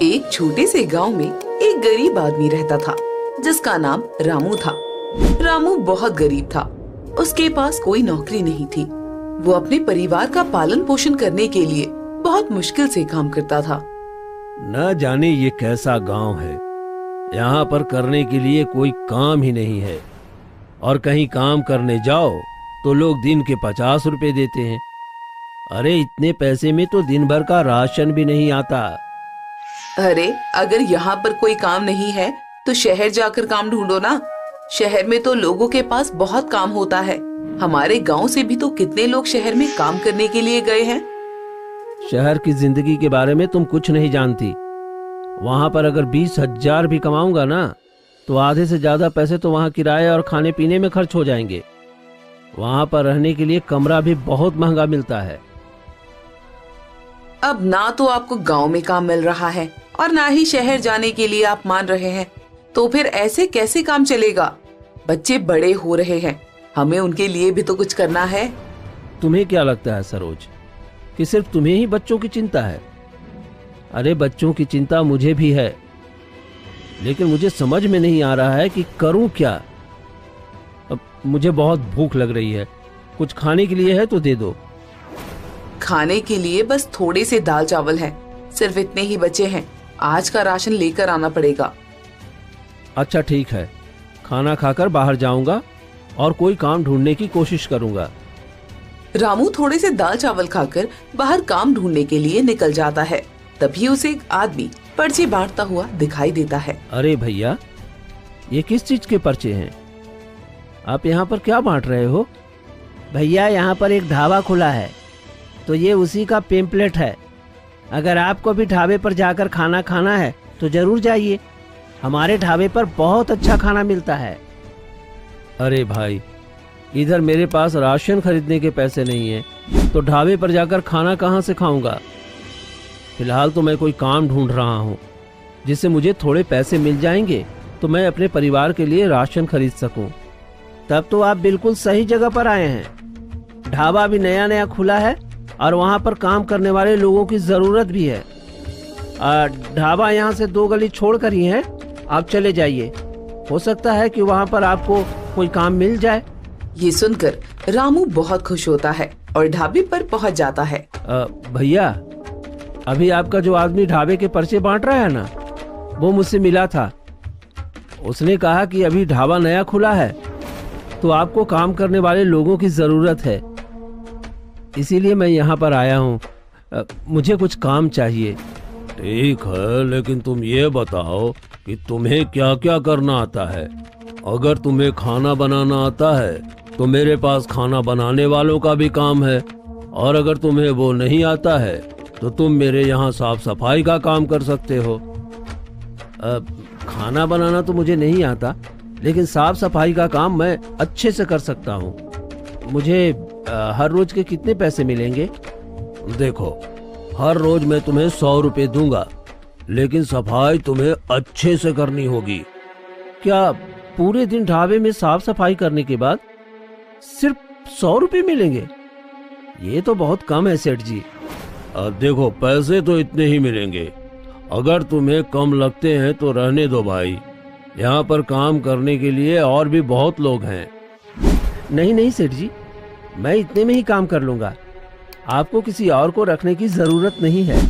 एक छोटे से गांव में एक गरीब आदमी रहता था जिसका नाम रामू था। रामू बहुत गरीब था। उसके पास कोई नौकरी नहीं थी। वो अपने परिवार का पालन पोषण करने के लिए बहुत मुश्किल से काम करता था। न जाने ये कैसा गांव है, यहाँ पर करने के लिए कोई काम ही नहीं है और कहीं काम करने जाओ तो लोग दिन के 50 रुपए देते हैं। अरे इतने पैसे में तो दिन भर का राशन भी नहीं आता। अरे अगर यहाँ पर कोई काम नहीं है तो शहर जाकर काम ढूंढो ना। शहर में तो लोगों के पास बहुत काम होता है। हमारे गांव से भी तो कितने लोग शहर में काम करने के लिए गए हैं। शहर की जिंदगी के बारे में तुम कुछ नहीं जानती। वहां पर अगर 20,000 भी कमाऊंगा ना तो आधे से ज्यादा पैसे तो वहां किराए और खाने पीने में खर्च हो जाएंगे। वहां पर रहने के लिए कमरा भी बहुत महंगा मिलता है। अब ना तो आपको गांव में काम मिल रहा है और ना ही शहर जाने के लिए आप मान रहे हैं, तो फिर ऐसे कैसे काम चलेगा। बच्चे बड़े हो रहे हैं, हमें उनके लिए भी तो कुछ करना है। तुम्हें क्या लगता है सरोज कि सिर्फ तुम्हें ही बच्चों की चिंता है? अरे बच्चों की चिंता मुझे भी है, लेकिन मुझे समझ में नहीं आ रहा है कि करूं क्या। अब मुझे बहुत भूख लग रही है, कुछ खाने के लिए है तो दे दो। खाने के लिए बस थोड़े से दाल चावल हैं, सिर्फ इतने ही बचे हैं। आज का राशन लेकर आना पड़ेगा। अच्छा ठीक है, खाना खाकर बाहर जाऊंगा और कोई काम ढूंढने की कोशिश करूंगा। रामू थोड़े से दाल चावल खाकर बाहर काम ढूंढने के लिए निकल जाता है। तभी उसे एक आदमी पर्चे बांटता हुआ दिखाई देता है। अरे भैया, ये किस चीज के पर्चे हैं? आप यहाँ पर क्या बांट रहे हो? भैया यहाँ पर एक ढाबा खुला है तो ये उसी का पेम्पलेट है। अगर आपको भी ढाबे पर जाकर खाना खाना है तो जरूर जाइए। हमारे ढाबे पर बहुत अच्छा खाना मिलता है। अरे भाई, इधर मेरे पास राशन खरीदने के पैसे नहीं हैं, तो ढाबे पर जाकर खाना कहाँ से खाऊंगा। फिलहाल तो मैं कोई काम ढूंढ रहा हूँ जिससे मुझे थोड़े पैसे मिल जाएंगे तो मैं अपने परिवार के लिए राशन खरीद सकूं। तब तो आप बिल्कुल सही जगह पर आए हैं। ढाबा भी नया नया खुला है और वहाँ पर काम करने वाले लोगों की जरूरत भी है। ढाबा यहाँ से 2 गली छोड़कर ही है, आप चले जाइए। हो सकता है कि वहाँ पर आपको कोई काम मिल जाए। ये सुनकर रामू बहुत खुश होता है और ढाबे पर पहुँच जाता है। भैया, अभी आपका जो आदमी ढाबे के पर्चे बांट रहा है ना, वो मुझसे मिला था। उसने कहा कि अभी ढाबा नया खुला है तो आपको काम करने वाले लोगों की जरूरत है, इसीलिए मैं यहाँ पर आया हूँ। मुझे कुछ काम चाहिए। ठीक है, लेकिन तुम ये बताओ कि तुम्हें क्या क्या करना आता है। अगर तुम्हें खाना बनाना आता है तो मेरे पास खाना बनाने वालों का भी काम है, और अगर तुम्हें वो नहीं आता है तो तुम मेरे यहाँ साफ सफाई का काम कर सकते हो। खाना बनाना तो मुझे नहीं आता, लेकिन साफ सफाई का काम मैं अच्छे से कर सकता हूँ। मुझे हर रोज के कितने पैसे मिलेंगे? देखो, हर रोज मैं तुम्हें 100 रुपए दूंगा, लेकिन सफाई तुम्हें अच्छे से करनी होगी। क्या पूरे दिन ढाबे में साफ सफाई करने के बाद सिर्फ 100 रुपए मिलेंगे? ये तो बहुत कम है सेठ जी। देखो, पैसे तो इतने ही मिलेंगे। अगर तुम्हें कम लगते हैं तो रहने दो भाई, यहाँ पर काम करने के लिए और भी बहुत लोग हैं। नहीं नहीं सेठ जी, मैं इतने में ही काम कर लूंगा। आपको किसी और को रखने की जरूरत नहीं है।